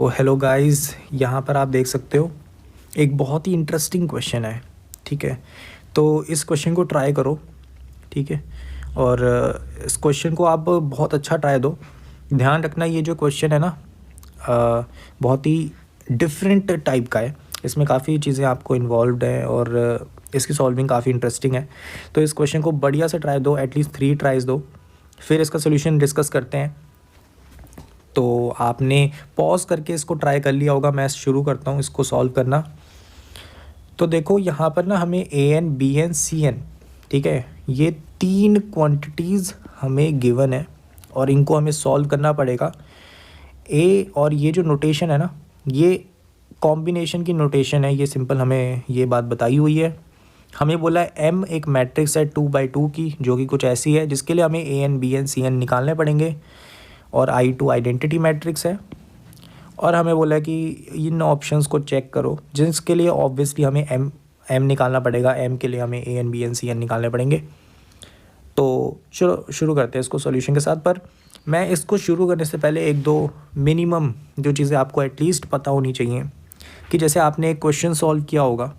तो hello guys, यहाँ पर आप देख सकते हो एक बहुत ही इंटरेस्टिंग क्वेश्चन है। ठीक है, तो इस क्वेश्चन को ट्राई करो। ठीक है, और इस क्वेश्चन को आप बहुत अच्छा ट्राई दो। ध्यान रखना, ये जो क्वेश्चन है ना, बहुत ही डिफरेंट टाइप का है। इसमें काफ़ी चीज़ें आपको इन्वॉल्वड हैं और इसकी सॉल्विंग काफ़ी इंटरेस्टिंग है। तो इस क्वेश्चन को बढ़िया से ट्राई दो, एटलीस्ट 3 ट्राइज दो, फिर इसका सोल्यूशन डिस्कस करते हैं। तो आपने पॉज करके इसको ट्राई कर लिया होगा। मैं शुरू करता हूँ इसको सॉल्व करना। तो देखो यहाँ पर ना हमें a n b n c n, ठीक है, ये 3 क्वांटिटीज़ हमें गिवन है और इनको हमें सॉल्व करना पड़ेगा। ए और ये जो नोटेशन है ना, ये कॉम्बिनेशन की नोटेशन है। ये सिंपल हमें ये बात बताई हुई है। हमें बोला है एम एक मैट्रिक्स है 2 by 2 की, जो कि कुछ ऐसी है, जिसके लिए हमें a n b n c n निकालने पड़ेंगे। और I2 आइडेंटिटी मैट्रिक्स है। और हमें बोला है कि इन ऑप्शंस को चेक करो, जिसके लिए ऑब्वियसली हमें एम निकालना पड़ेगा। एम के लिए हमें a n b n c n निकालने पड़ेंगे। तो चलो शुरू करते हैं इसको सॉल्यूशन के साथ। पर मैं इसको शुरू करने से पहले एक दो मिनिमम जो चीज़ें आपको एटलीस्ट पता होनी चाहिए, कि जैसे आपने एक क्वेश्चन सॉल्व किया होगा,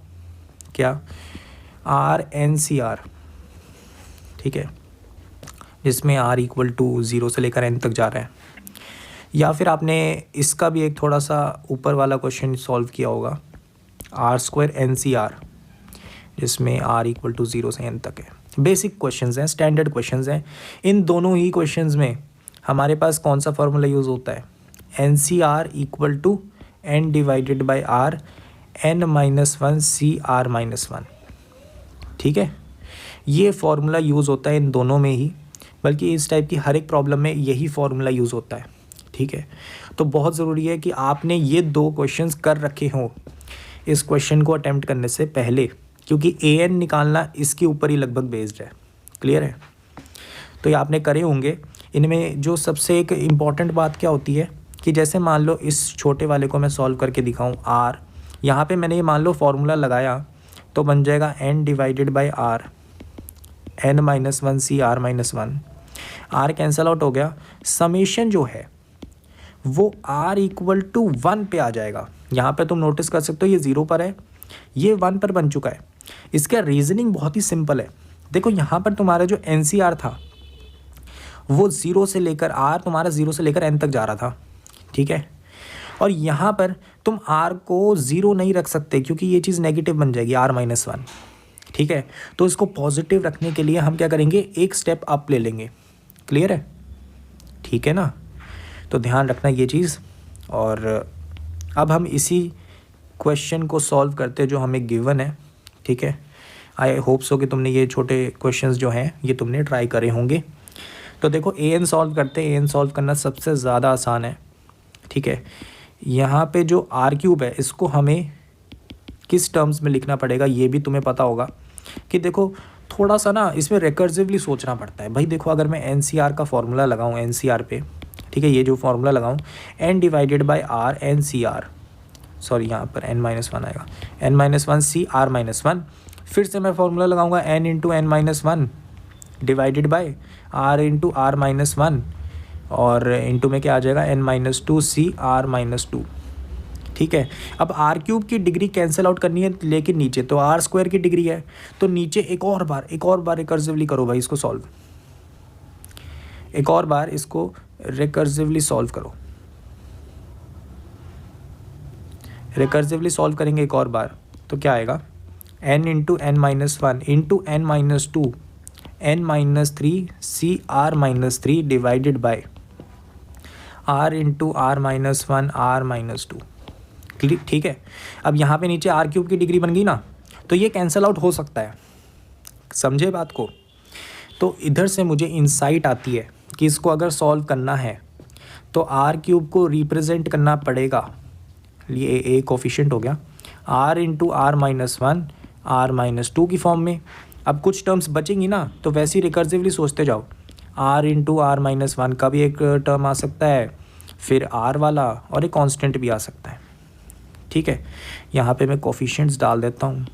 क्या आर एन सी आर, ठीक है, जिसमें r इक्वल टू 0 से लेकर n तक जा रहा है। या फिर आपने इसका भी एक थोड़ा सा ऊपर वाला क्वेश्चन सॉल्व किया होगा, r² NCR, जिसमें r इक्वल टू 0 से n तक है। बेसिक क्वेश्चंस हैं, स्टैंडर्ड क्वेश्चंस हैं। इन दोनों ही क्वेश्चंस में हमारे पास कौन सा फॉर्मूला यूज़ होता है? NCR equal to n divided by r n-1 CR-1। ठीक है, ये फॉर्मूला यूज़ होता है इन दोनों में ही, बल्कि इस टाइप की हर एक प्रॉब्लम में यही फॉर्मूला यूज़ होता है। ठीक है, तो बहुत ज़रूरी है कि आपने ये 2 क्वेश्चंस कर रखे हों इस क्वेश्चन को अटेम्प्ट करने से पहले, क्योंकि ए एन निकालना इसके ऊपर ही लगभग बेस्ड है। क्लियर है? तो ये आपने करे होंगे। इनमें जो सबसे एक इम्पॉर्टेंट बात क्या होती है कि जैसे मान लो इस छोटे वाले को मैं सॉल्व करके दिखाऊँ, आर, यहाँ पे मैंने ये मान लो फॉर्मूला लगाया, तो बन जाएगा n divided by r n-1 CR-1। r cancel out हो गया। समेशन जो है वो r इक्वल टू 1 पे आ जाएगा। यहाँ पे तुम नोटिस कर सकते हो ये 0 पर है, ये 1 पर बन चुका है। इसका रीजनिंग बहुत ही सिंपल है। देखो यहाँ पर तुम्हारा जो NCR था वो 0 से लेकर r, तुम्हारा 0 से लेकर n तक जा रहा था। ठीक है, और यहाँ पर तुम r को 0 नहीं रख सकते, क्योंकि ये चीज़ नेगेटिव बन जाएगी, r-1। ठीक है, तो इसको पॉजिटिव रखने के लिए हम क्या करेंगे, एक स्टेप अप ले लेंगे। क्लियर है? ठीक है ना? तो ध्यान रखना ये चीज़। और अब हम इसी क्वेश्चन को सॉल्व करते हैं जो हमें गिवन है। ठीक है, आई होप सो कि तुमने ये छोटे क्वेश्चंस जो हैं ये तुमने ट्राई करे होंगे। तो देखो ए एन सॉल्व करते हैं। ए एन सॉल्व करना सबसे ज़्यादा आसान है। ठीक है, यहाँ पे जो r³ है इसको हमें किस टर्म्स में लिखना पड़ेगा ये भी तुम्हें पता होगा। कि देखो थोड़ा सा ना इसमें रिकर्सिवली सोचना पड़ता है भाई। देखो अगर मैं NCR का फॉर्मूला लगाऊं NCR पे, ठीक है, ये जो फॉर्मूला लगाऊं n divided by r NCR, sorry यहाँ पर n-1 आएगा, n-1 CR-1। फिर से मैं फॉर्मूला लगाऊंगा n into n-1 divided by r into r-1, और इंटू में क्या आ जाएगा n-2 CR-2। ठीक है, अब r³ की डिग्री कैंसिल आउट करनी है, लेकिन नीचे तो r² की डिग्री है, तो नीचे एक और बार रिकर्सिवली करो भाई इसको सॉल्व। एक और बार इसको रिकर्सिवली सॉल्व करो। रिकर्सिवली सॉल्व करेंगे एक और बार तो क्या आएगा, n into n-1 into n-2 n-3 CR-3 divided by r into r-1 r-2। ठीक है, अब यहाँ पे नीचे r³ की डिग्री बन गई ना, तो ये कैंसल आउट हो सकता है। समझे बात को? तो इधर से मुझे इंसाइट आती है कि इसको अगर सॉल्व करना है तो r³ को रिप्रेजेंट करना पड़ेगा, ये a कोफिशिएंट हो गया, r इंटू r-1 r-2 की फॉर्म में। अब कुछ टर्म्स बचेंगी ना, तो वैसे ही रिकर्सिवली सोचते जाओ। r इंटू r-1 का भी एक टर्म आ सकता है, फिर r वाला, और एक कांस्टेंट भी आ सकता है। ठीक है, यहाँ पे मैं कोफिशिएंट्स डाल देता हूँ।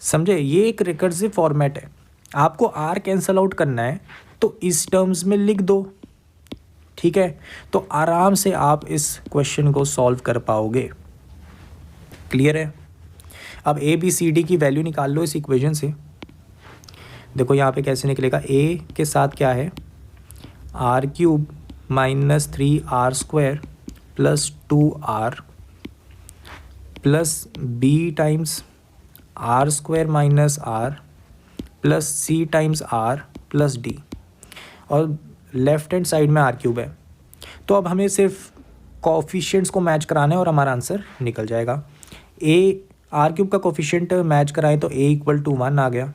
समझे? ये एक रिकर्सिव फॉर्मेट है। आपको r कैंसल आउट करना है तो इस टर्म्स में लिख दो। ठीक है, तो आराम से आप इस क्वेश्चन को सॉल्व कर पाओगे। क्लियर है? अब ए बी सी डी की वैल्यू निकाल लो इस इक्वेशन से। देखो यहाँ पे कैसे निकलेगा, ए के साथ क्या है, r cube minus 3r² plus 2r plus b times r² minus r plus c times r plus d, और लेफ्ट हैंड साइड में आर क्यूब है। तो अब हमें सिर्फ कोफिशिएंट्स को मैच कराना है और हमारा आंसर निकल जाएगा। ए आर क्यूब का कोफिशिएंट मैच कराएं तो ए इक्वल टू 1 आ गया,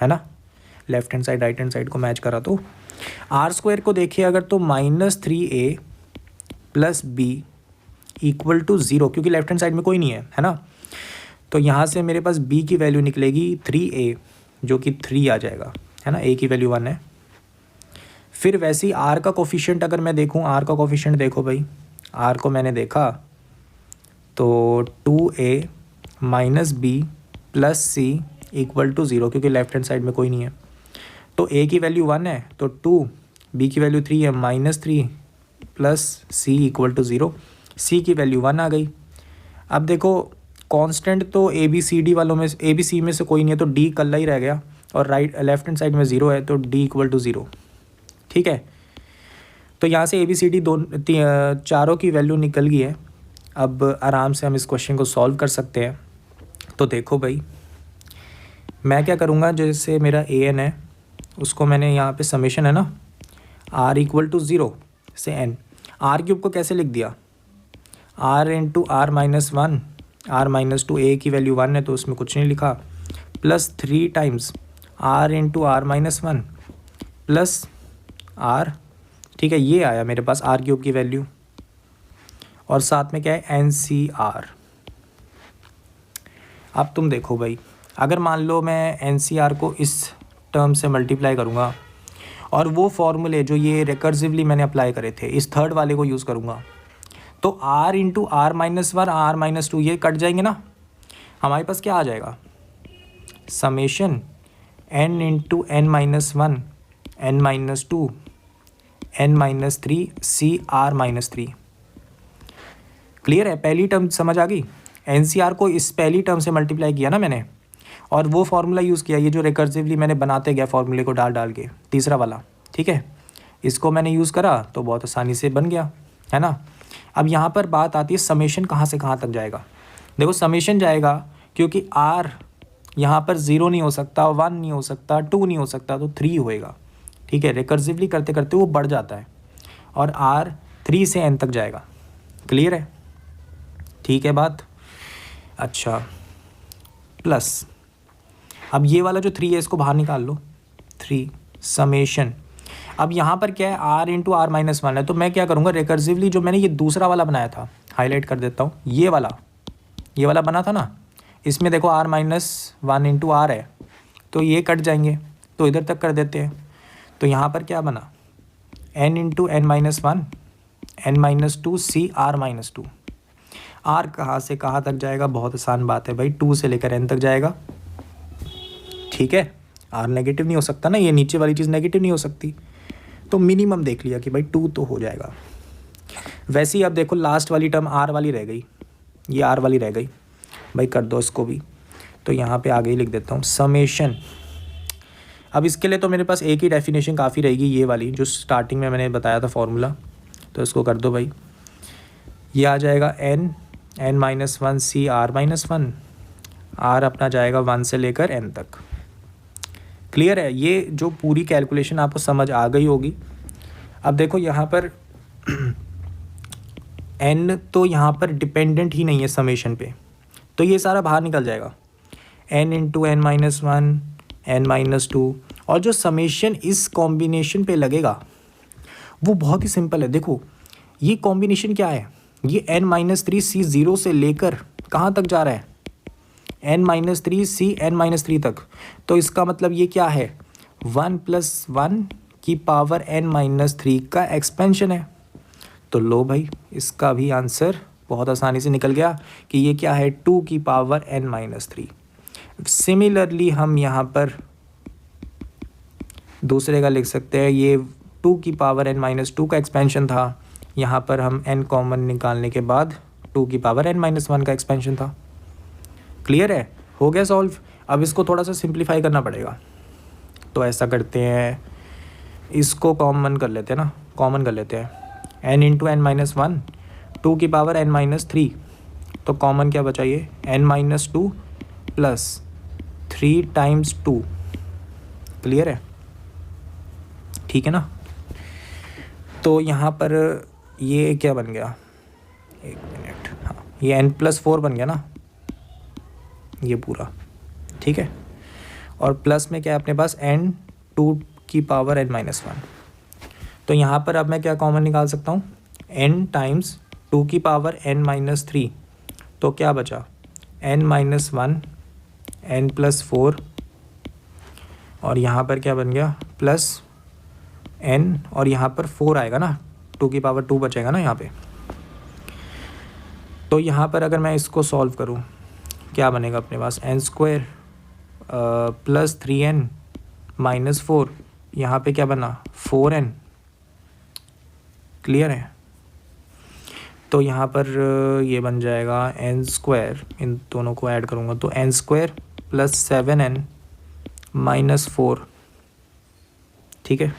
है ना, left hand side right hand side को मैच करा। तो r² को देखिए अगर, तो -3a plus B equal to 0, क्योंकि लेफ्ट हैंड साइड में कोई नहीं है ना, तो यहाँ से मेरे पास b की वैल्यू निकलेगी 3a जो कि 3 आ जाएगा, है ना, a की वैल्यू 1 है। फिर वैसे ही r का कोफिशिएंट अगर मैं देखूँ, r का कोफिशिएंट देखो भाई, r को मैंने देखा तो 2a minus b plus c equal to 0, क्योंकि लेफ्ट हैंड साइड में कोई नहीं है। तो a की वैल्यू 1 है तो 2, b की वैल्यू 3 है, -3 plus c equal to 0, c की वैल्यू 1 आ गई। अब देखो कांस्टेंट तो ए बी सी डी वालों में, ए बी सी में से कोई नहीं है तो d कल्ला ही रह गया, और लेफ्ट हैंड साइड में 0 है तो d इक्वल टू 0, ठीक है। तो यहाँ से ए बी सी डी चारों की वैल्यू निकल गई है। अब आराम से हम इस क्वेश्चन को सॉल्व कर सकते हैं। तो देखो भाई, मैं क्या करूँगा, जैसे मेरा ए एन है उसको मैंने यहाँ पे समेशन है ना, r इक्वल टू 0 से n, r क्यूब को कैसे लिख दिया, r into r minus 1, r minus 2, a की वैल्यू 1 है तो उसमें कुछ नहीं लिखा, plus 3 times r into r minus 1 plus r, ठीक है, ये आया मेरे पास r क्यूब की वैल्यू, और साथ में क्या है NCR। अब तुम देखो भाई, अगर मान लो मैं NCR को इस टर्म से मल्टीप्लाई करूँगा और वो फॉर्मूले जो ये रिकर्सिवली मैंने अप्लाई करे थे इस थर्ड वाले को यूज़ करूँगा, तो r into r minus 1, r minus 2 ये कट जाएंगे ना, हमारे पास क्या आ जाएगा, summation n into n minus 1, n minus 2, n minus 3, c r minus 3। Clear है? पहली टर्म समझ आ गई। NCR को इस पहली टर्म से मल्टीप्लाई किया ना मैंने, और वो फार्मूला यूज़ किया, ये जो रिकर्सिवली मैंने बनाते गया फार्मूले को डाल के, तीसरा वाला, ठीक है, इसको मैंने यूज़ करा तो बहुत आसानी से बन गया, है ना। अब यहाँ पर बात आती है समेशन कहाँ से कहाँ तक जाएगा। देखो समेशन जाएगा क्योंकि r यहाँ पर 0 नहीं हो सकता, 1 नहीं हो सकता, 2 नहीं हो सकता, तो 3 होएगा, ठीक है। रिकर्सिवली करते करते वो बढ़ जाता है और r 3 से n तक जाएगा। क्लियर है? ठीक है बात। अच्छा, प्लस अब ये वाला जो 3 है इसको बाहर निकाल लो, 3 समेशन। अब यहाँ पर क्या है, r इंटू r माइनस 1 है, तो मैं क्या करूँगा, रिकर्सिवली जो मैंने ये दूसरा वाला बनाया था, हाईलाइट कर देता हूँ, ये वाला बना था ना, इसमें देखो r माइनस 1 इंटू r है, तो ये कट जाएंगे, तो इधर तक कर देते हैं। तो यहाँ पर क्या बना, n into n minus 1, n minus 2, c r minus 2। r कहाँ से कहाँ तक जाएगा, बहुत आसान बात है भाई, 2 से लेकर n तक जाएगा, ठीक है। r नेगेटिव नहीं हो सकता ना, ये नीचे वाली चीज़ नेगेटिव नहीं हो सकती, तो मिनिमम देख लिया कि भाई 2 तो हो जाएगा। वैसे ही अब देखो लास्ट वाली टर्म r वाली रह गई, ये r वाली रह गई भाई, कर दो इसको भी, तो यहाँ पे आगे ही लिख देता हूँ समेशन। अब इसके लिए तो मेरे पास एक ही डेफिनेशन काफ़ी रहेगी, ये वाली जो स्टार्टिंग में मैंने बताया था फॉर्मूला, तो इसको कर दो भाई, ये आ जाएगा n minus 1 c r minus 1, r अपना जाएगा 1 से लेकर n तक। क्लियर है? ये जो पूरी कैलकुलेशन आपको समझ आ गई होगी। अब देखो यहाँ पर n तो यहाँ पर डिपेंडेंट ही नहीं है समेशन पे, तो ये सारा बाहर निकल जाएगा, n into n minus 1, n minus 2, और जो समेशन इस कॉम्बिनेशन पे लगेगा वो बहुत ही सिंपल है। देखो ये कॉम्बिनेशन क्या है, ये n माइनस 3 c 0 से लेकर कहाँ तक जा रहा है, n minus 3 c n minus 3 तक, तो इसका मतलब ये क्या है, 1 प्लस 1 की पावर n माइनस 3 का एक्सपेंशन है। तो लो भाई, इसका भी आंसर बहुत आसानी से निकल गया कि ये क्या है, 2 की पावर n माइनस 3। सिमिलरली हम यहाँ पर दूसरे का लिख सकते हैं, ये टू की पावर n माइनस टू का एक्सपेंशन था, यहाँ पर हम n कॉमन निकालने के बाद टू की पावर n माइनस वन का एक्सपेंशन था। क्लियर है? हो गया सॉल्व। अब इसको थोड़ा सा सिंप्लीफाई करना पड़ेगा, तो ऐसा करते हैं, इसको कॉमन कर लेते हैं ना, कॉमन कर लेते हैं n into n minus one, two की पावर n माइनस थ्री, तो कॉमन क्या बचा ये n minus two plus three times two. Clear है? ठीक है ना? तो यहाँ पर ये क्या बन गया, एक मिनट, हाँ ये n प्लस फोर बन गया ना ये पूरा, ठीक है। और प्लस में क्या है अपने पास n टू की पावर n माइनस वन। तो यहाँ पर अब मैं क्या कॉमन निकाल सकता हूँ, n टाइम्स टू की पावर n माइनस थ्री, तो क्या बचा n minus one, n plus four, और यहाँ पर क्या बन गया प्लस n, और यहाँ पर फोर आएगा ना, टू की पावर टू बचेगा ना यहाँ पे। तो यहाँ पर अगर मैं इसको सॉल्व करूँ क्या बनेगा अपने पास, n square plus three n minus four, यहाँ पे क्या बना 4n। क्लियर है? तो यहाँ पर ये बन जाएगा n स्क्वायर, इन दोनों को ऐड करूँगा तो n square plus seven n minus four. ठीक है,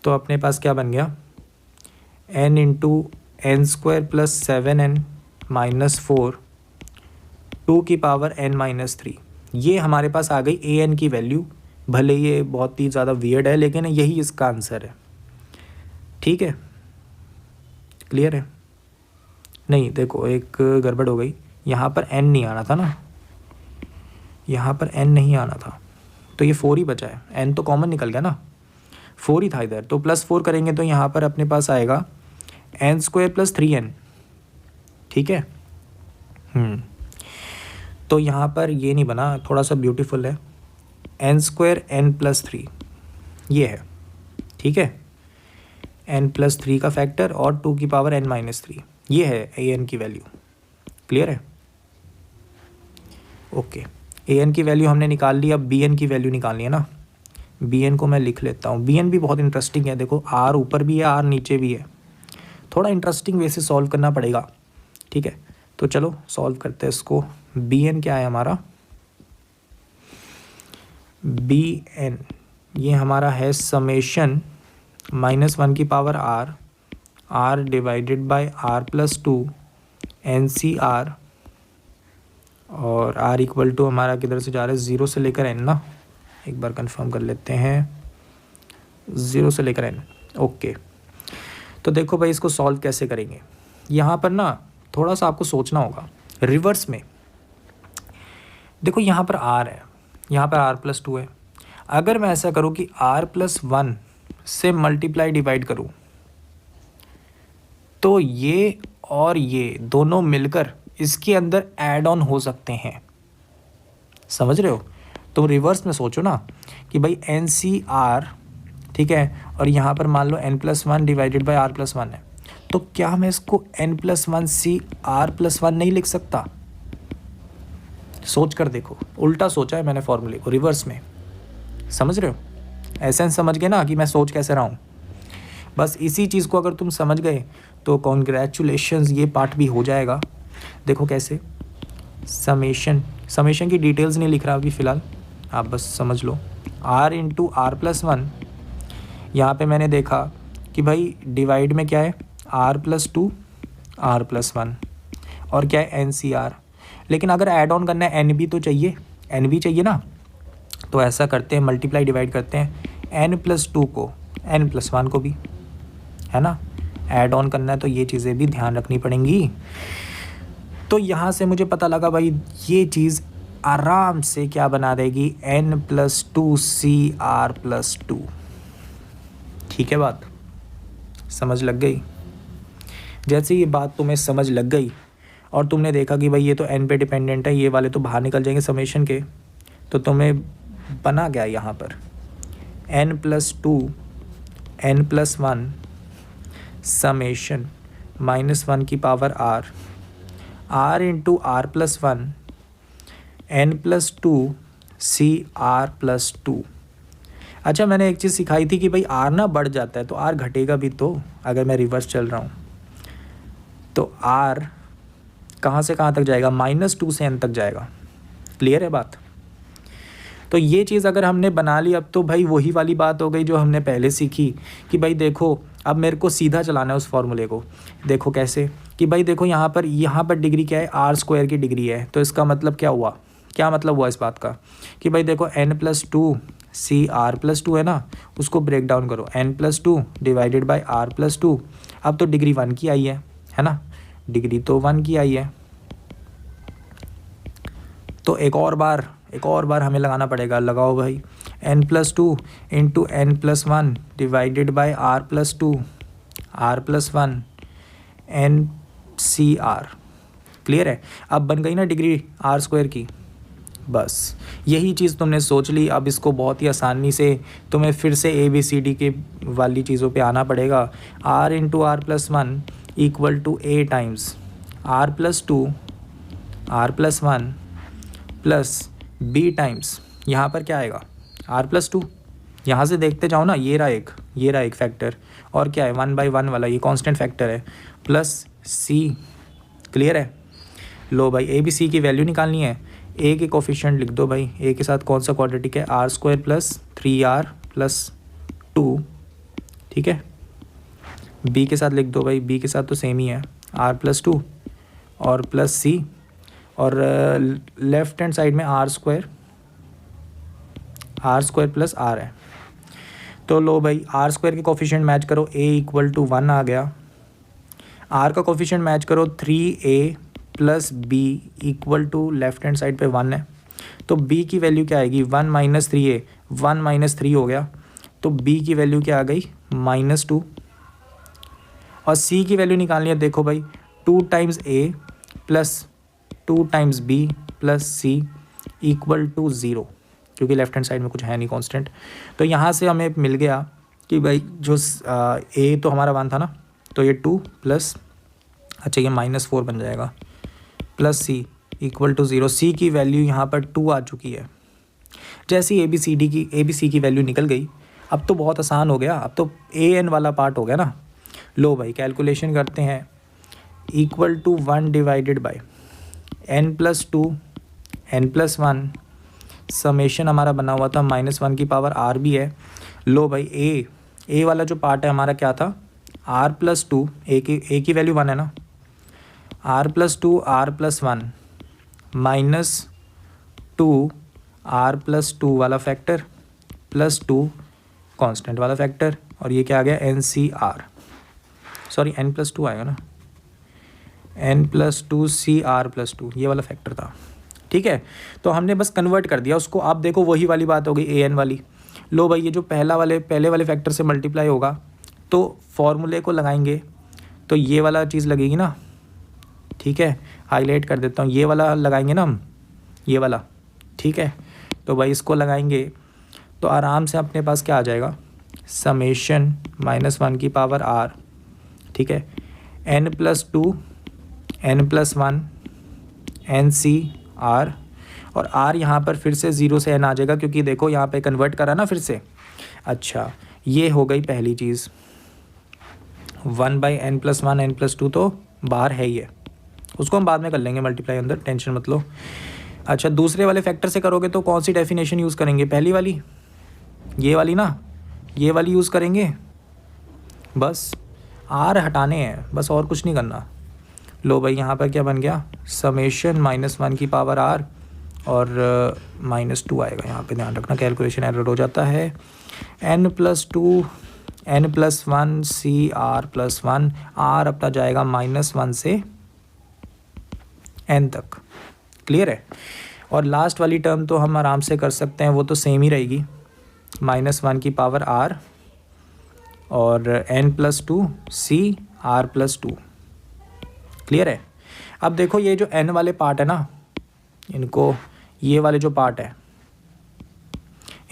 तो अपने पास क्या बन गया n into n square plus seven n minus four two की पावर n माइनस थ्री। ये हमारे पास आ गई ए एन की वैल्यू। भले ये बहुत ही ज़्यादा वियर्ड है लेकिन यही इसका आंसर है। ठीक है, क्लियर है? नहीं देखो एक गड़बड़ हो गई, यहाँ पर n नहीं आना था ना, यहाँ पर n नहीं आना था, तो ये फोर ही बचा है। n तो कॉमन निकल गया ना, फोर ही था इधर, तो प्लस फोर करेंगे तो यहाँ पर अपने पास आएगा n square plus three n. ठीक है, तो यहाँ पर ये नहीं बना, थोड़ा सा ब्यूटीफुल है, n square n plus three ये है। ठीक है, n प्लस थ्री का फैक्टर और टू की पावर n माइनस थ्री, ये है ए एन की वैल्यू। क्लियर है? ओके, ए एन की वैल्यू हमने निकाल ली, अब बी एन की वैल्यू निकालनी है ना। बी एन को मैं लिख लेता हूँ, बी एन भी बहुत इंटरेस्टिंग है। देखो आर ऊपर भी है, आर नीचे भी है, थोड़ा इंटरेस्टिंग वे से सॉल्व करना पड़ेगा। ठीक है, तो चलो सॉल्व करते हैं इसको। बी एन क्या है हमारा, बी एन ये हमारा है समेशन माइनस वन की power r, r divided by r plus two n C r, और आर इक्वल टू हमारा किधर से जा रहा है, ज़ीरो से लेकर एन ना, एक बार कंफर्म कर लेते हैं, ज़ीरो से लेकर एन। ओके, तो देखो भाई इसको सॉल्व कैसे करेंगे। यहाँ पर ना थोड़ा सा आपको सोचना होगा रिवर्स में। देखो यहाँ पर आर है, यहाँ पर आर प्लस टू है। अगर मैं ऐसा करूँ कि आर प्लस वन से मल्टीप्लाई डिवाइड करूँ तो ये और ये दोनों मिलकर इसके अंदर ऐड ऑन हो सकते हैं। समझ रहे हो? तो रिवर्स में सोचो ना कि भाई एन सी आर, ठीक है, और यहाँ पर मान लो n plus one divided by r plus one है, तो क्या मैं इसको n plus one C r plus one नहीं लिख सकता? सोच कर देखो, उल्टा सोचा है मैंने फॉर्मूले को, रिवर्स में। समझ रहे हो? एसेंस समझ गए ना कि मैं सोच कैसे रहा हूँ। बस इसी चीज़ को अगर तुम समझ गए तो कॉन्ग्रेचुलेशंस, ये पार्ट भी हो जाएगा। देखो कैसे, समेशन की डिटेल्स नहीं लिख रहा अभी फ़िलहाल, आप बस समझ लो। r into r plus one, यहाँ पर मैंने देखा कि भाई डिवाइड में क्या है, r plus two r plus one, और क्या है एन सी आर। लेकिन अगर ऐड ऑन करना है n भी तो चाहिए, n भी चाहिए ना। तो ऐसा करते हैं, मल्टीप्लाई डिवाइड करते हैं n प्लस टू को n प्लस वन को भी, है ना। ऐड ऑन करना है तो ये चीज़ें भी ध्यान रखनी पड़ेंगी। तो यहाँ से मुझे पता लगा भाई ये चीज़ आराम से क्या बना देगी, n प्लस टू सी आर प्लस टू। ठीक है, बात समझ लग गई? जैसे ये बात तुम्हें समझ लग गई और तुमने देखा कि भाई ये तो n पे डिपेंडेंट है, ये वाले तो बाहर निकल जाएंगे समेशन के, तो तुम्हें बना गया यहाँ पर n plus two n plus one summation minus one की power r, r into r plus one n plus two सी आर प्लस टू। अच्छा, मैंने एक चीज़ सिखाई थी कि भाई आर ना बढ़ जाता है तो आर घटेगा भी, तो अगर मैं रिवर्स चल रहा हूँ तो आर कहाँ से कहाँ तक जाएगा, -2 से n तक जाएगा। क्लियर है बात? तो ये चीज़ अगर हमने बना ली अब तो भाई वही वाली बात हो गई जो हमने पहले सीखी कि भाई देखो अब मेरे को सीधा चलाना है उस फॉर्मूले को। देखो कैसे कि भाई देखो यहाँ पर डिग्री क्या है, r² की डिग्री है। तो इसका मतलब क्या हुआ, क्या मतलब हुआ इस बात का कि भाई देखो n+2 CR+2 है ना, उसको ब्रेक डाउन करो, n+2 डिवाइडेड बाई R+2। अब तो डिग्री 1 की आई है ना, डिग्री तो 1 की आई है। तो एक और बार हमें लगाना पड़ेगा, लगाओ भाई, n+2 into n+1 divided by R+2 R+1 NCR। Clear है? अब बन गई ना डिग्री R² की। बस यही चीज़ तुमने सोच ली। अब इसको बहुत ही आसानी से तुम्हें फिर से ABCD के वाली चीज़ों पे आना पड़ेगा। R into R+1 equal to A times R+2 R+1 plus B times, यहाँ पर क्या आएगा, R+2। यहाँ से देखते जाओ ना, ये रहा एक फैक्टर, और क्या है 1/1 वाला, ये कांस्टेंट फैक्टर है, प्लस C। क्लियर है? लो भाई ABC की वैल्यू निकालनी है। A के कोफिशिएंट लिख दो भाई, A के साथ कौन सा क्वाड्रेटिक है, R² प्लस 3R प्लस 2। ठीक है, B के साथ लिख दो भाई, B के साथ तो सेम ही है, R+2 और प्लस C, और लेफ्ट हैंड साइड में R² प्लस R है। तो लो भाई R² के कोफिशिएंट मैच करो, A इक्वल टू 1 आ गया, R का कोफिशिएंट मैच करो 3A plus B equal to left hand side पे 1 है। तो B की वैल्यू क्या आएगी, 1 - 3A, 1 - 3 हो गया, तो B की वैल्यू क्या आ गई, -2। और C की वैल्यू निकालनी है, देखो भाई 2 times A plus 2 times B plus C equal to 0, क्योंकि लेफ्ट हैंड साइड में कुछ है नहीं कांस्टेंट। तो यहाँ से हमें मिल गया कि भाई जो A तो हमारा 1 था ना, तो ये 2 प्लस, अच्छा ये -4 बन जाएगा, plus C equal to 0। C की वैल्यू यहाँ पर 2 आ चुकी है। जैसी ABC की वैल्यू निकल गई, अब तो बहुत आसान हो गया, अब तो AN वाला पार्ट हो गया ना। लो भाई कैलकुलेशन करते हैं, equal to 1 divided by n+2 n+1, summation हमारा बना हुआ था -1 की पावर R भी है। लो भाई A वाला जो पार्ट है हमारा क्या था, R+2, A की वैल्यू 1 है ना, R+2 R+1 -2 R+2 वाला फैक्टर प्लस 2 कांस्टेंट वाला फैक्टर, और ये क्या आ गया, NCR, सॉरी n+2 आएगा ना, n+2 CR+2, ये वाला फैक्टर था। ठीक है, तो हमने बस कन्वर्ट कर दिया उसको। आप देखो वही वाली बात हो गई AN वाली। लो भाई ये जो पहले वाले फैक्टर से मल्टीप्लाई होगा तो फॉर्मूले को लगाएंगे तो ये वाला चीज़ लगेगी ना। ठीक है, हाईलाइट कर देता हूँ, ये वाला लगाएंगे ना हम, ये वाला। ठीक है, तो भाई इसको लगाएंगे तो आराम से अपने पास क्या आ जाएगा, समेशन -1 की पावर R। ठीक है, n+2 n+1 NCR, और R यहाँ पर फिर से 0 से n आ जाएगा, क्योंकि देखो यहाँ पे कन्वर्ट करा ना फिर से। अच्छा, ये हो गई पहली चीज़, 1/n+1 n+2 तो बाहर है ही है, उसको हम बाद में कर लेंगे मल्टीप्लाई अंदर, टेंशन मत लो। अच्छा, दूसरे वाले फैक्टर से करोगे तो कौन सी डेफिनेशन यूज़ करेंगे, पहली वाली, ये वाली ना, ये वाली यूज़ करेंगे। बस R हटाने हैं, बस और कुछ नहीं करना। लो भाई यहाँ पर क्या बन गया, समेशन -1 की पावर R और -2 आएगा, यहाँ पे ध्यान रखना कैलकुलेशन एरर हो जाता है। n+2 n+1 CR+1, R अपना जाएगा -1 से n तक। क्लियर है? और लास्ट वाली टर्म तो हम आराम से कर सकते हैं, वो तो सेम ही रहेगी, -1 की पावर R और n+2 CR+2। क्लियर है? अब देखो ये जो n वाले पार्ट है ना, इनको, ये वाले जो पार्ट है,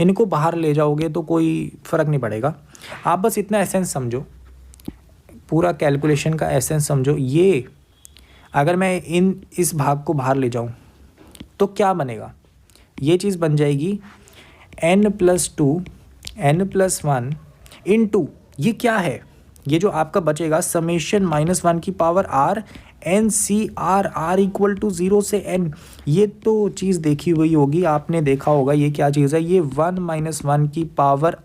इनको बाहर ले जाओगे तो कोई फ़र्क नहीं पड़ेगा। आप बस इतना एसेंस समझो, पूरा कैलकुलेशन का एसेंस समझो। ये अगर मैं इस भाग को बाहर ले जाऊं तो क्या बनेगा, ये चीज़ बन जाएगी n+2 n+1 इंटू ये क्या है, ये जो आपका बचेगा समेशन -1 की power r n C r r equal to 0 से n। ये तो चीज़ देखी हुई होगी, आपने देखा होगा ये क्या चीज़ है, ये 1 - 1 की पावर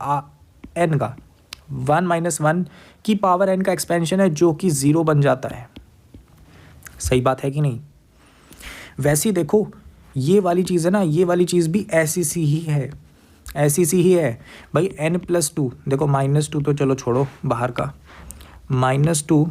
n का 1 - 1 की पावर n का एक्सपेंशन है जो कि 0 बन जाता है। सही बात है कि नहीं? वैसे ही देखो ये वाली चीज़ है ना, ये वाली चीज़ भी ऐसी सी ही है, ऐसी सी ही है भाई। n+2 देखो, -2 तो चलो छोड़ो बाहर का, -2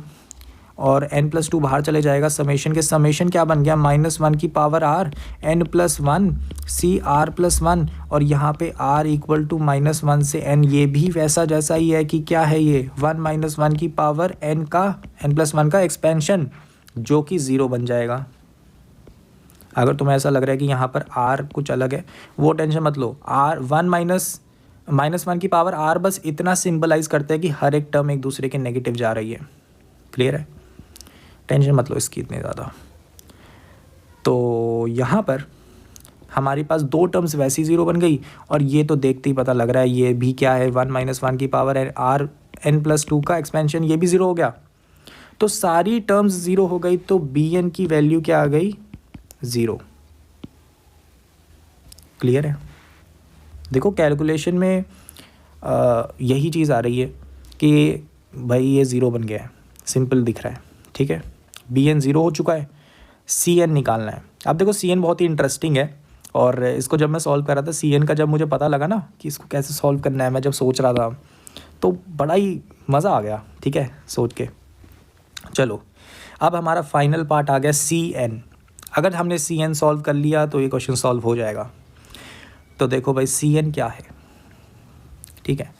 और n+2 बाहर चले जाएगा समेशन के, समेशन क्या बन गया -1 की पावर r n+1 सी r+1 और यहाँ पे r इक्वल टू -1 से n। ये भी वैसा जैसा ही है कि क्या है ये 1 - 1 की पावर n का n+1 का एक्सपेंशन जो कि 0 बन जाएगा। अगर तुम्हें ऐसा लग रहा है कि यहाँ पर r कुछ अलग है, वो टेंशन मत लो। r 1 - 1 की पावर r बस इतना सिंबलाइज करते हैं कि हर एक टर्म एक दूसरे के नेगेटिव जा रही है। क्लियर है? टेंशन मत लो इसकी इतनी ज़्यादा। तो यहाँ पर हमारे पास दो टर्म्स वैसी 0 बन गई और ये तो देखते ही पता लग रहा है ये भी क्या है 1 - 1 की पावर r n+2 का एक्सपेंशन, ये भी 0 हो गया। तो सारी टर्म्स 0 हो गई, तो bn की वैल्यू क्या आ गई 0। क्लियर है? देखो कैलकुलेशन में यही चीज़ आ रही है कि भाई ये 0 बन गया है, सिंपल दिख रहा है। ठीक है, bn 0 हो चुका है, cn निकालना है। अब देखो cn बहुत ही इंटरेस्टिंग है और इसको जब मैं सॉल्व कर रहा था cn का, जब मुझे पता लगा ना कि इसको कैसे सॉल्व करना है, मैं जब सोच रहा था तो बड़ा ही मज़ा आ गया। ठीक है, सोच के। चलो अब हमारा फाइनल पार्ट आ गया cn। अगर हमने cn सॉल्व कर लिया तो ये क्वेश्चन सॉल्व हो जाएगा। तो देखो भाई cn क्या है, ठीक है,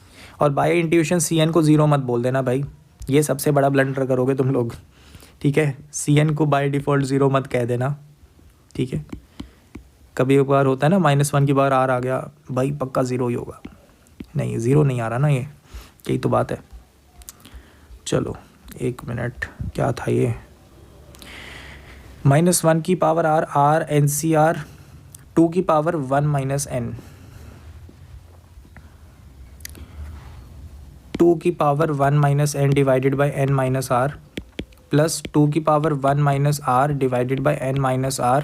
और बाय इंट्यूशन cn को 0 मत बोल देना भाई, ये सबसे बड़ा ब्लंडर करोगे तुम लोग। ठीक है, cn को बाय डिफ़ॉल्ट 0 मत कह देना। ठीक है, कभी एक बार होता है ना -1 की बार r आ गया, भाई पक्का 0 ही होगा। नहीं, 0 नहीं आ रहा ना, ये यही तो बात है। चलो 1 मिनट, क्या था ये, -1 की power r r n c r 2 की पावर 1 - n 2 की power 1 - n divided by n - r plus 2 की power 1 - r divided by n - r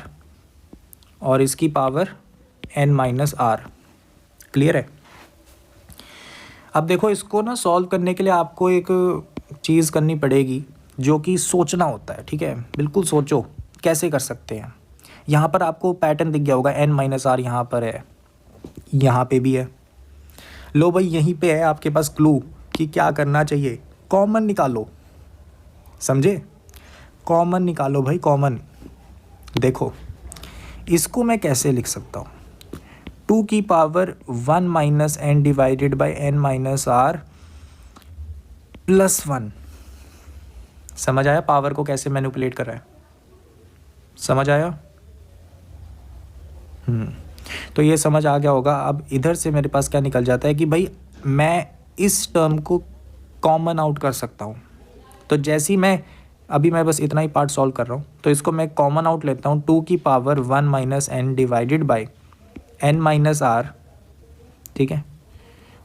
और इसकी पावर n - r। क्लियर है? अब देखो इसको ना सॉल्व करने के लिए आपको एक चीज़ करनी पड़ेगी जो कि सोचना होता है। ठीक है, बिल्कुल सोचो कैसे कर सकते हैं। यहाँ पर आपको पैटर्न दिख गया होगा, n - r यहाँ पर है, यहाँ पे भी है। लो भाई यहीं पे है आपके पास क्लू कि क्या करना चाहिए, कॉमन निकालो। समझे? कॉमन निकालो भाई, कॉमन। देखो इसको मैं कैसे लिख सकता हूँ, 2 की power 1 - n divided by n - r plus 1। समझ आया पावर को कैसे मैनिपुलेट कर रहा है? समझ आया? तो ये समझ आ गया होगा। अब इधर से मेरे पास क्या निकल जाता है कि भाई मैं इस टर्म को कॉमन आउट कर सकता हूँ। तो जैसे ही मैं बस इतना ही पार्ट सॉल्व कर रहा हूँ, तो इसको मैं कॉमन आउट लेता हूँ, 2 की power 1 - n divided by n - r। ठीक है,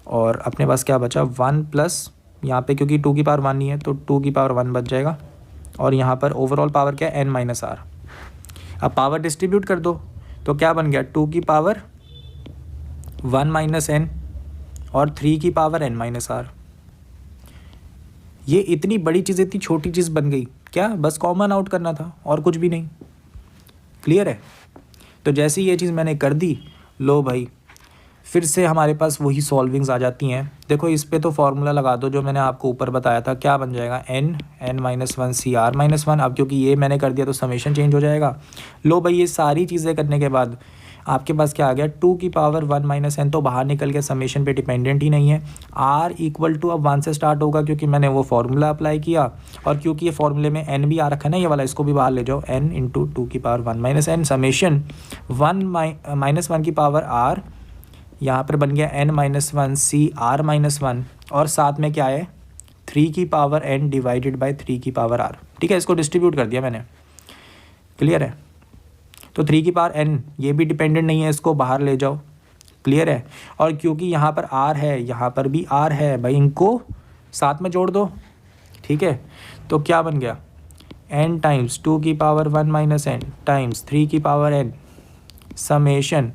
और अपने पास क्या बचा 1 प्लस, यहाँ पे क्योंकि 2 की पावर 1 नहीं है तो 2 की पावर 1 बच जाएगा, और यहाँ पर ओवरऑल पावर क्या है n - r। अब पावर डिस्ट्रीब्यूट कर दो तो क्या बन गया 2 की पावर 1 - n और 3 की पावर n - r। ये इतनी बड़ी चीज़ इतनी छोटी चीज़ बन गई क्या, बस कॉमन आउट करना था और कुछ भी नहीं। क्लियर है? तो जैसे ये चीज़ मैंने कर दी, लो भाई फिर से हमारे पास वही सॉल्विंग्स आ जाती हैं। देखो इस पे तो फार्मूला लगा दो जो मैंने आपको ऊपर बताया था, क्या बन जाएगा n - 1 c r - 1। अब क्योंकि ये मैंने कर दिया तो समेशन चेंज हो जाएगा। लो भाई ये सारी चीज़ें करने के बाद आपके पास क्या आ गया, 2 की पावर 1 - n तो बाहर निकल के समेशन पे डिपेंडेंट ही नहीं है। r इक्वल टू अब 1 से स्टार्ट होगा क्योंकि मैंने वो फार्मूला अप्लाई किया, और क्योंकि ये फार्मूले में n भी आ रखा है ना, ये वाला इसको भी बाहर ले जाओ, n इंटू 2 की पावर 1 - n समेशन 1 - 1 की पावर r, यहाँ पर बन गया n - 1 c r - 1 और साथ में क्या है 3 की पावर n डिवाइडेड बाई 3 की पावर r। ठीक है, इसको डिस्ट्रीब्यूट कर दिया मैंने। क्लियर है? तो 3 की पावर n ये भी डिपेंडेंट नहीं है, इसको बाहर ले जाओ। क्लियर है। और क्योंकि यहाँ पर r है, यहाँ पर भी r है भाई, इनको साथ में जोड़ दो, ठीक है। तो क्या बन गया, n टाइम्स 2 की पावर 1 माइनस n टाइम्स 3 की power n summation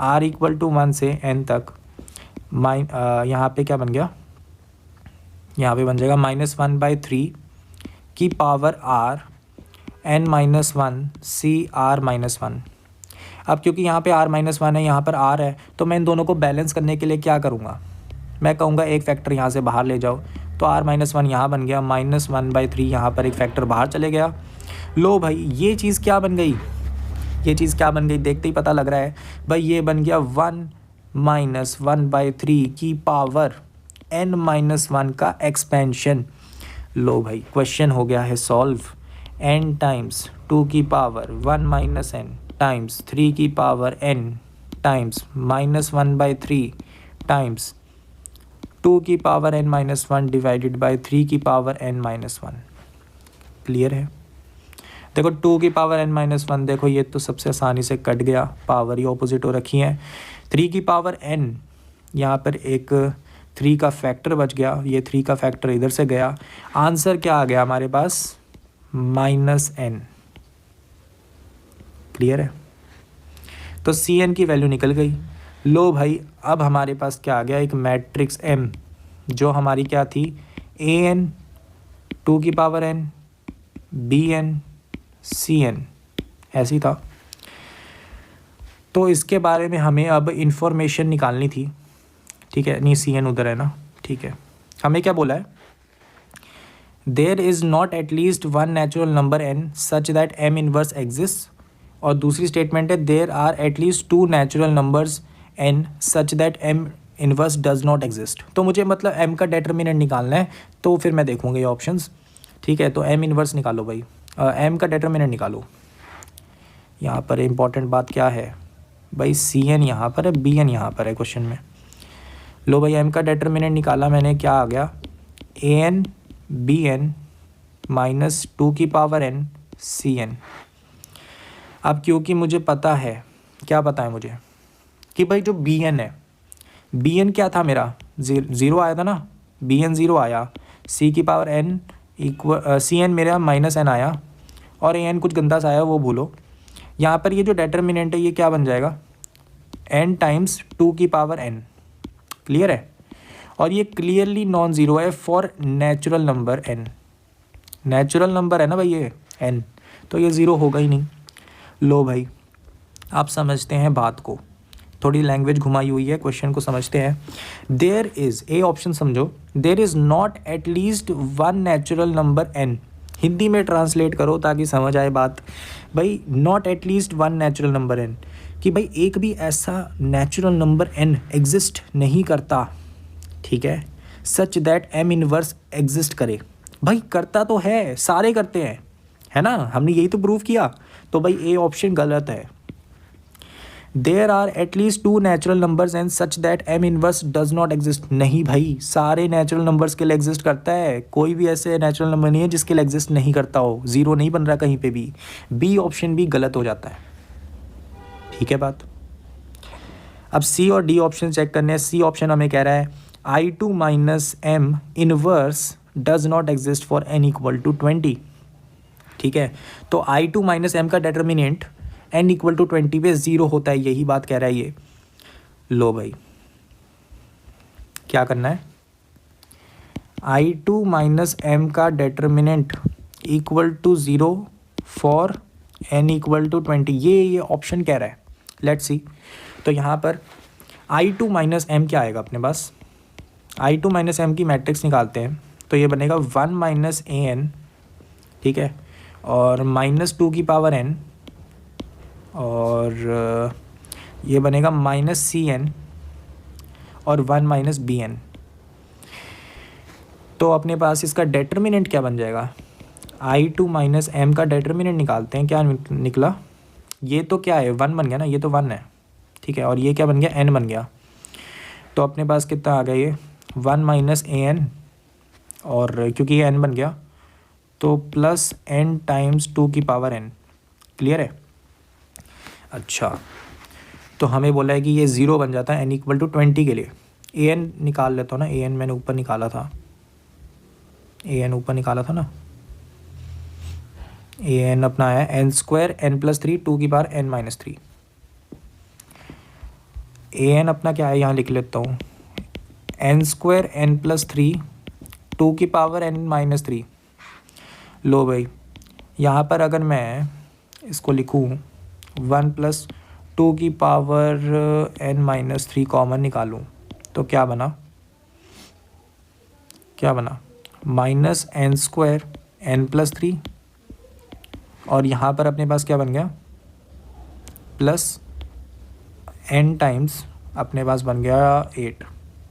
r equal to 1 से n तक यहाँ पे क्या बन गया, यहाँ पे बन जाएगा -1/3 की पावर r n माइनस 1 सी r माइनस 1। अब क्योंकि यहाँ पे r माइनस 1 है, यहाँ पर r है, तो मैं इन दोनों को बैलेंस करने के लिए क्या करूँगा, मैं कहूँगा एक फैक्टर यहाँ से बाहर ले जाओ, तो r माइनस 1 यहाँ बन गया, -1/3 यहाँ पर एक फैक्टर बाहर चले गया। लो भाई ये चीज़ क्या बन गई, ये चीज़ क्या बन गई, देखते ही पता लग रहा है भाई, ये बन गया 1 माइनस 1/3 की पावर n माइनस 1 का एक्सपेंशन। लो भाई क्वेश्चन हो गया है सॉल्व। n टाइम्स 2 की पावर 1 माइनस n टाइम्स 3 की पावर n टाइम्स -1/3 टाइम्स 2 की power n minus 1 divided by 3 की पावर n माइनस 1। क्लियर है। देखो 2 की पावर n माइनस 1, देखो ये तो सबसे आसानी से कट गया, पावर ही ऑपोजिट हो रखी है। 3 की पावर n, यहाँ पर एक 3 का फैक्टर बच गया, ये 3 का फैक्टर इधर से गया, आंसर क्या आ गया हमारे पास, -n। क्लियर है। तो Cn की वैल्यू निकल गई। लो भाई अब हमारे पास क्या आ गया, एक मैट्रिक्स M जो हमारी क्या थी, An 2 की पावर n Bn Cn, ऐसी था। तो इसके बारे में हमें अब इंफॉर्मेशन निकालनी थी, ठीक है, नहीं Cn उधर है ना, ठीक है। हमें क्या बोला है, there is not at least one natural number n such that m inverse exist, और दूसरी स्टेटमेंट है there are at least 2 natural numbers n such that m inverse does not exist. तो मुझे मतलब m का डेटर्मिनेंट निकालना है, तो फिर मैं देखूँगा ये ऑप्शंस, ठीक है। तो m इनवर्स निकालो भाई, m का डेटर्मिनेंट निकालो। यहाँ पर इम्पॉर्टेंट बात क्या है भाई, Cn यहाँ पर है, Bn यहाँ पर है क्वेश्चन में। लो भाई m का डेटर्मिनेंट निकाला मैंने, क्या आ गया, An Bn माइनस 2 की पावर n Cn। अब क्योंकि मुझे पता है, क्या पता है मुझे, कि भाई जो Bn है, Bn क्या था मेरा, 0 आया था ना, Bn 0 आया, C की पावर n इक्वल Cn मेरा -n आया, और An कुछ गंदा सा आया वो भूलो। यहाँ पर ये जो डेटर्मिनेंट है ये क्या बन जाएगा, n टाइम्स 2 की पावर n। क्लियर है। और ये क्लियरली नॉन ज़ीरो है for natural number n, natural number है ना भाई ये n, तो ये ज़ीरो होगा ही नहीं। लो भाई आप समझते हैं बात को, थोड़ी लैंग्वेज घुमाई हुई है, क्वेश्चन को समझते हैं। देयर इज़, ए ऑप्शन समझो, there is not at least one natural number n, Hindi में ट्रांसलेट करो ताकि समझ आए बात। भाई not at least one natural number n, कि भाई एक भी ऐसा नेचुरल नंबर n एग्जिस्ट नहीं करता, ठीक है, सच दैट m इनवर्स एग्जिस्ट करे। भाई करता तो है, सारे करते हैं, है ना, हमने यही तो प्रूव किया। तो भाई ए ऑप्शन गलत है। There are at least 2 natural numbers and such that m inverse does not exist, नहीं भाई सारे नेचुरल नंबर्स के लिए एग्जिस्ट करता है, कोई भी ऐसे नेचुरल नंबर नहीं है जिसके लिए एग्जिस्ट नहीं करता हो, ज़ीरो नहीं बन रहा कहीं पे भी। बी ऑप्शन भी गलत हो जाता है, ठीक है बात। अब सी और डी ऑप्शन चेक करने हैं। सी ऑप्शन हमें कह रहा है I2 minus m inverse does not exist for n equal to 20, ठीक है। तो I2 माइनस m का डेटर्मिनेंट n इक्वल टू 20 पे 0 होता है, यही बात कह रहा है ये। लो भाई क्या करना है, I2 माइनस m का determinant equal to 0 for n equal to 20, ये ऑप्शन कह रहा है। लेट्स सी, तो यहाँ पर I2 माइनस m क्या आएगा अपने पास, I2 माइनस m की मैट्रिक्स निकालते हैं, तो ये बनेगा 1 माइनस an, ठीक है, और -2 की पावर n, और ये बनेगा -cn और 1 माइनस bn। तो अपने पास इसका डेटर्मिनेंट क्या बन जाएगा, I2 माइनस m का डेटर्मिनेंट निकालते हैं, क्या निकला, ये तो क्या है 1 बन गया ना, ये तो 1 है, ठीक है, और ये क्या बन गया, n बन गया। तो अपने पास कितना आ गया, ये 1 माइनस an, और क्योंकि ये n बन गया तो प्लस n टाइम्स 2 की पावर n। क्लियर है। अच्छा तो हमें बोला है कि ये 0 बन जाता है n=20 के लिए। an निकाल लेता हूँ ना, an मैंने ऊपर निकाला था, an ऊपर निकाला था ना, an अपना है n² n+3 2n-3। an अपना क्या है, यहाँ लिख लेता हूँ n² n+3 2n-3। लो भाई, यहाँ पर अगर मैं इसको लिखूँ 1 + 2n-3 कॉमन निकालूँ तो क्या बना, -n² n+3, और यहाँ पर अपने पास क्या बन गया, प्लस n टाइम्स अपने पास बन गया 8।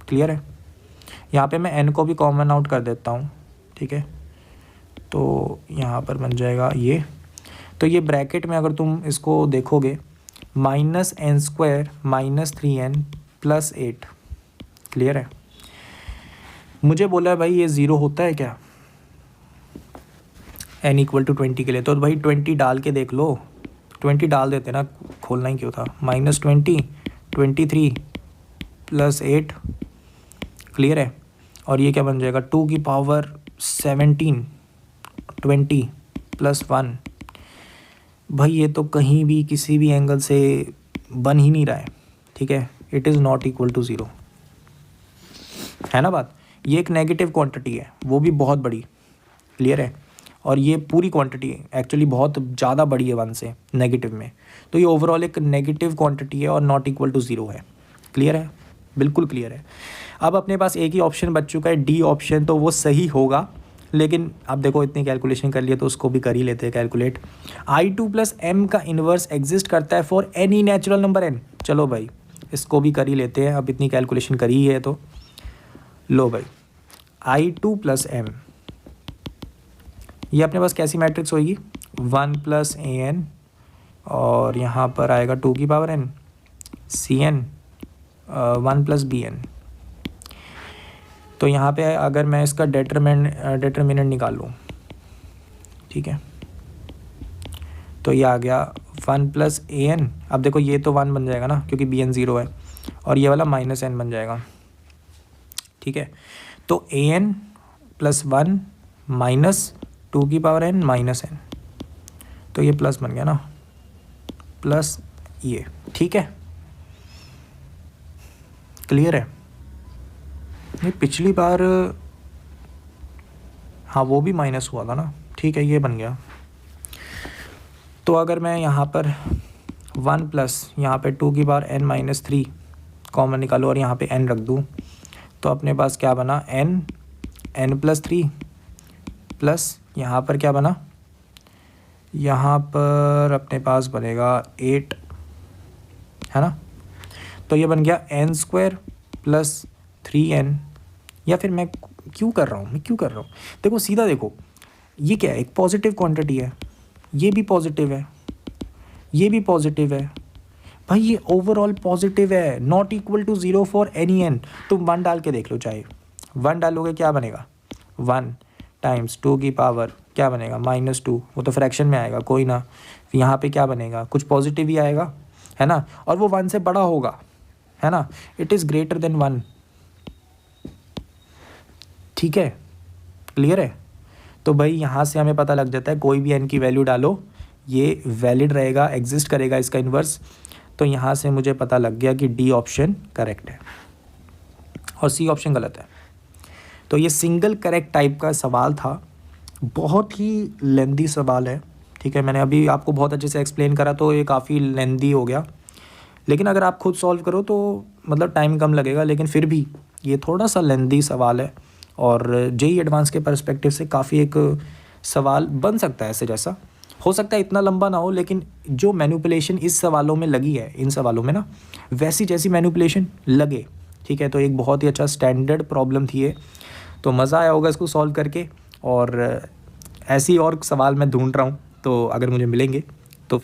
क्लियर है। यहाँ पे मैं n को भी कॉमन आउट कर देता हूँ, ठीक है, तो यहाँ पर बन जाएगा ये। तो ये ब्रैकेट में अगर तुम इसको देखोगे -n² -3n + 8। क्लियर है। मुझे बोला है भाई ये 0 होता है क्या n=20 के लिए, तो भाई 20 डाल के देख लो, 20 डाल देते ना, खोलना ही क्यों था। -20 23 + 8। क्लियर है। और ये क्या बन जाएगा 217 20 + 1। भाई ये तो कहीं भी किसी भी एंगल से बन ही नहीं रहा है, ठीक है, it is not equal to 0, है ना बात। ये एक नेगेटिव क्वांटिटी है, वो भी बहुत बड़ी। क्लियर है। और ये पूरी क्वांटिटी एक्चुअली बहुत ज़्यादा बड़ी है 1 से नेगेटिव में, तो ये ओवरऑल एक नेगेटिव क्वांटिटी है और नॉट इक्वल टू 0 है। क्लियर है, बिल्कुल क्लियर है। अब अपने पास एक ही ऑप्शन बच चुका है, डी ऑप्शन, तो वो सही होगा। लेकिन अब देखो इतनी कैलकुलेशन कर लिए तो उसको भी कर ही लेते हैं कैलकुलेट। I2 + m का इन्वर्स एग्जिस्ट करता है for any natural number n। चलो भाई इसको भी कर ही लेते हैं, अब इतनी कैलकुलेशन करी है तो। लो भाई I2 + m, ये अपने पास कैसी मैट्रिक्स होगी, 1 + an और यहाँ पर आएगा 2n cn 1 + bn। तो यहाँ पे अगर मैं इसका डिटरमिनेंट निकाल लूँ, ठीक है, तो ये आ गया 1 + an। अब देखो ये तो 1 बन जाएगा ना क्योंकि bn 0 है, और ये वाला -n बन जाएगा, ठीक है। तो an + 1 - 2n - n, तो ये प्लस बन गया ना, प्लस ये, ठीक है। क्लियर है। नहीं पिछली बार हाँ वो भी माइनस हुआ था ना, ठीक है, ये बन गया। तो अगर मैं यहाँ पर 1 प्लस यहाँ पे 2n - 3 कॉमन निकालूँ और यहाँ पे n रख दूँ, तो अपने पास क्या बना, n + 3 प्लस यहाँ पर क्या बना, यहाँ पर अपने पास बनेगा 8, है ना। तो ये बन गया n² + 3n। या फिर मैं क्यों कर रहा हूँ, देखो सीधा देखो, ये क्या है, एक पॉजिटिव क्वांटिटी है, ये भी पॉजिटिव है, ये भी पॉजिटिव है, भाई ये ओवरऑल पॉजिटिव है, not equal to 0 for any n। तुम 1 डाल के देख लो, चाहे 1 डालोगे क्या बनेगा, 1 टाइम्स 2 की पावर क्या बनेगा -2, वो तो फ्रैक्शन में आएगा, कोई ना। यहाँ पे क्या बनेगा, कुछ पॉजिटिव ही आएगा, है ना, और वो 1 से बड़ा होगा, है ना, इट इज़ ग्रेटर देन 1, ठीक है। क्लियर है। तो भाई यहाँ से हमें पता लग जाता है कोई भी n की वैल्यू डालो ये वैलिड रहेगा, एग्जिस्ट करेगा इसका इन्वर्स। तो यहाँ से मुझे पता लग गया कि डी ऑप्शन करेक्ट है और सी ऑप्शन गलत है। तो ये सिंगल करेक्ट टाइप का सवाल था, बहुत ही लेंदी सवाल है, ठीक है। मैंने अभी आपको बहुत अच्छे से एक्सप्लेन करा तो ये काफ़ी लेंदी हो गया, लेकिन अगर आप खुद सॉल्व करो तो मतलब टाइम कम लगेगा, लेकिन फिर भी ये थोड़ा सा लेंदी सवाल है और जेईई एडवांस के पर्सपेक्टिव से काफ़ी एक सवाल बन सकता है ऐसे जैसा। हो सकता है इतना लंबा ना हो, लेकिन जो मैनिपुलेशन इस सवालों में लगी है, इन सवालों में ना, वैसी जैसी मैनिपुलेशन लगे, ठीक है। तो एक बहुत ही अच्छा स्टैंडर्ड प्रॉब्लम थी ये, तो मज़ा आया होगा इसको सॉल्व करके। और ऐसी और सवाल मैं ढूंढ रहा हूँ, तो अगर मुझे मिलेंगे